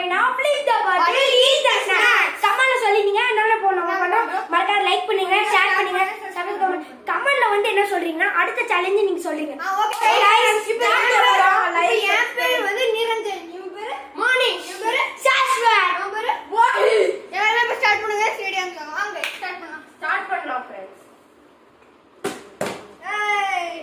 right now. Flip the button, eat the snack. கமெண்ட்ல சொல்லிங்க என்னென்ன போறோம் பண்றோம். மறக்காம லைக் பண்ணுங்க, ஷேர் பண்ணுங்க, சப்ஸ்கிரைப் பண்ணுங்க. கமெண்ட்ல வந்து என்ன சொல்றீங்கன்னா அடுத்த சேலஞ்ச் நீங்க சொல்லுங்க. ஓகே गाइस இப்போ என் பேர் வந்து நிரஞ்சன். இவன் பேர் மோனி. இவன் பேர் சாஸ்வத். இவன் பேர் வாஹி. எல்லாரும் ஸ்டார்ட் பண்ணுங்க. ஸ்டேடியம் வாங்க ஸ்டார்ட் பண்ணலாம். ஸ்டார்ட் பண்ணலாம் फ्रेंड्स. ஏய்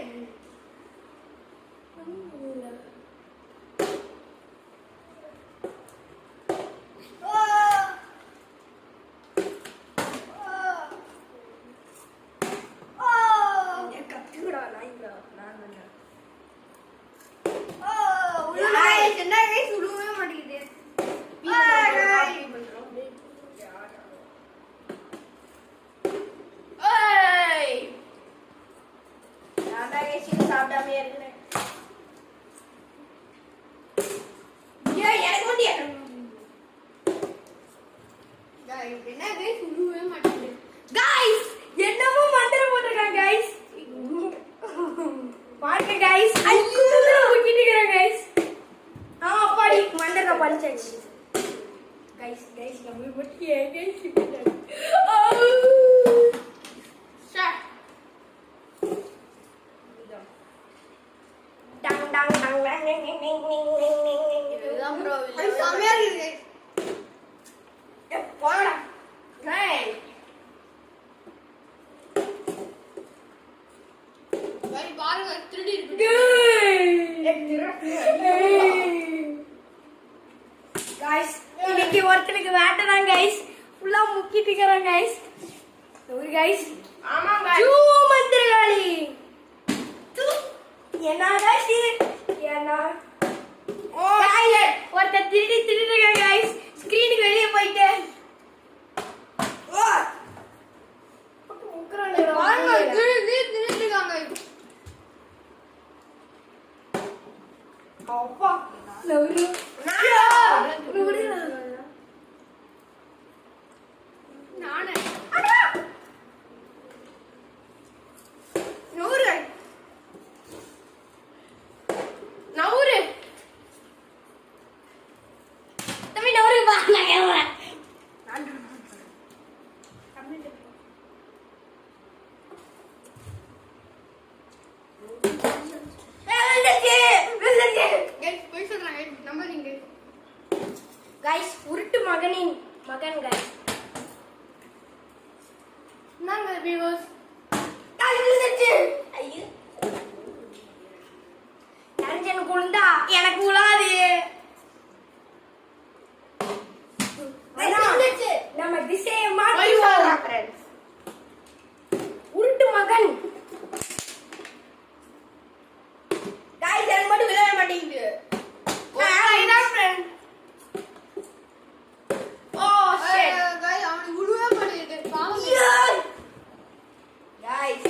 guys இன்னைக்கு ஒருத்தருக்கு வேட்டதான் guys ஃபுல்லா முக்கிட்டு இருக்கறாங்க guys ஒரு guys ஆமா guys ஜூ மந்திரகாளி ஜூ என்ன guys என்ன guys ஒருத்தர் திருடி இருக்காங்க guys ஸ்கிரீனுக்கு வெளிய போயிட்டு வாங்க திருடி இருக்காங்க அப்பா நவுரு நானே தம்பி நவுரு வா நான் கேக்குறேன் गाइस உருட்டு மகனின் மகன் गाइस நாங்க வியூவர்ஸ் காலிந்துச்சு ஐயோ நரஞ்சன் குழுந்தா எனக்கு உலாது நம்ம திசையை மாத்திடுவோம் फ्रेंड्स உருட்டு மகன் गाइस எனக்கு மட்டும் விளையாட மாட்டேங்குது ஓகேனா फ्रेंड ஓ ஷிட் गाइस அவனுக்கு உழுவே மாட்டேங்குது பாவம் गाइस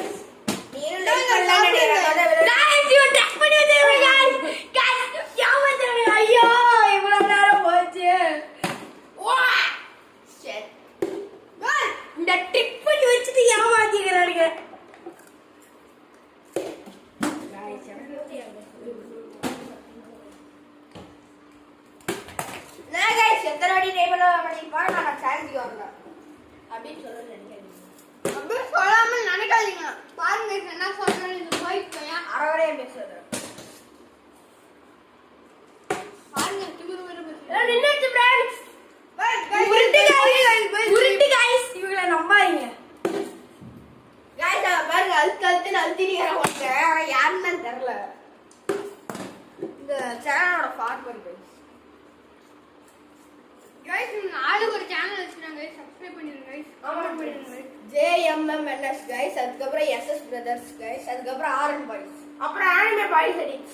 நீங்க Guys, லைக் பண்ணலன்னு गाइस யூ டக் பண்ணி வச்சிருங்க गाइस क्या வந்துருங்க ஐயோ இவ்வளவு நேரம் போச்சு வா ஷிட் இந்த டிக் பண்ணி வச்சிட்டு ஏமாத்திக்கறானுங்க गाइस நான் गाइस எத்தனை வாட்டி ட்ரை பண்ண மாட்டேங்குது நான் சேலஞ்ச் வரல அப்படின்னு சொல்ல நினைக்கிறேன் அப்படியே சொல்லாம நினைக்காதீங்க பாருங்க என்ன சொல்றேன்னு இது போயிட்டு அறவரையா பேசுறது பாருங்க திமிரு வேற நின்னுச்சு फ्रेंड्स உருட்டு गाइस இவங்கள நம்பாதீங்க गाइस பாருங்க அழுத்து அழுத்தினீங்க ஒருத்தன் ஆனா யாருன்னு தெரியல இந்த சேனலோட ஃபார்வர்ட் गाइस நாளைக்கு ஒரு சேனல் வச்சிருக்காங்க சப்ஸ்கிரைப் பண்ணிருங்க गाइस கமெண்ட் பண்ணிருங்க JMMNS गाइस அதுக்கு அப்புறம் SS Brothers गाइस அதுக்கு அப்புறம் RN Boys அப்புறம் anime boys edits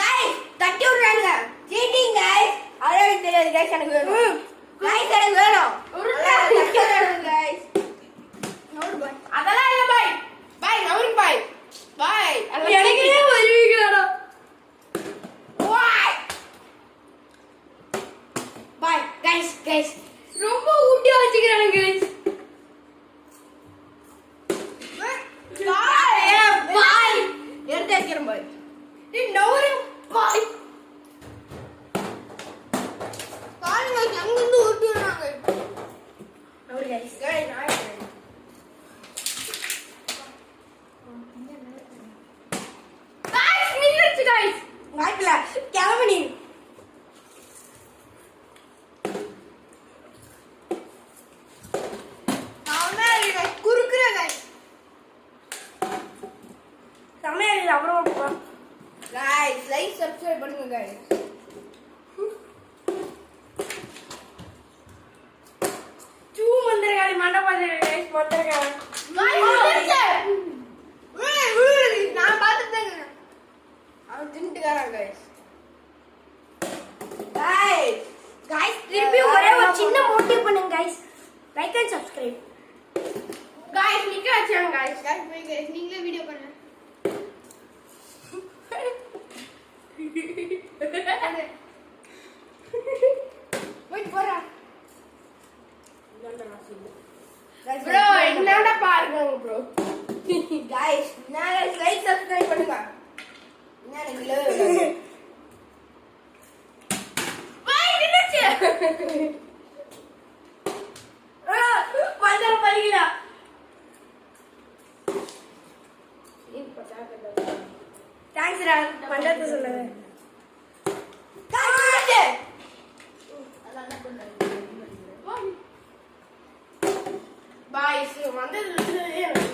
गाइस தட்டி விடுறாங்க சீட்டிங் गाइस அழகு தெரியாது गाइस எனக்கு வேணும் गाइस எனக்கு வேணும் தட்டி விடுறாங்க गाइस நோர் பாய் அதெல்லாம் இல்ல பாய் பாய் நோர் பாய் பாய் எனக்கே வருவீங்கடா பாய் பாய் गाइस ரொம்ப ஊட்டியா வச்சிக்கறானுங்க गाइस பாய் பாய் செம்மையா இருக்குது அப்புறம் guys லைக் சப்ஸ்கிரைப் பண்ணுங்க guys சூ மந்திரகாளி மண்டபாதி கைஸ் மந்திரகாளி நான் பார்த்துட்டேங்க அவன் தின்னுட்டுக்காரன் guys கைஸ் திருப்பி ஒரே ஒரு சின்ன மோட்டிவ் பண்ணுங்க guys like and subscribe guys நிக்க வச்சாங்க guys நீங்களே வீடியோ பண்ணுங்க வெயிட் போறா ப்ரோ என்னடா பாருங்க ப்ரோ guys நான் லைக் சப்ஸ்கிரைப் பண்ணுங்க நான் இல்ல வெயிட் நிச்சு மந்திர பலிகளா தேங்க்ஸ் ரா மண்டபத்தை சொல்லுங்க பாய்ஸ் வந்தது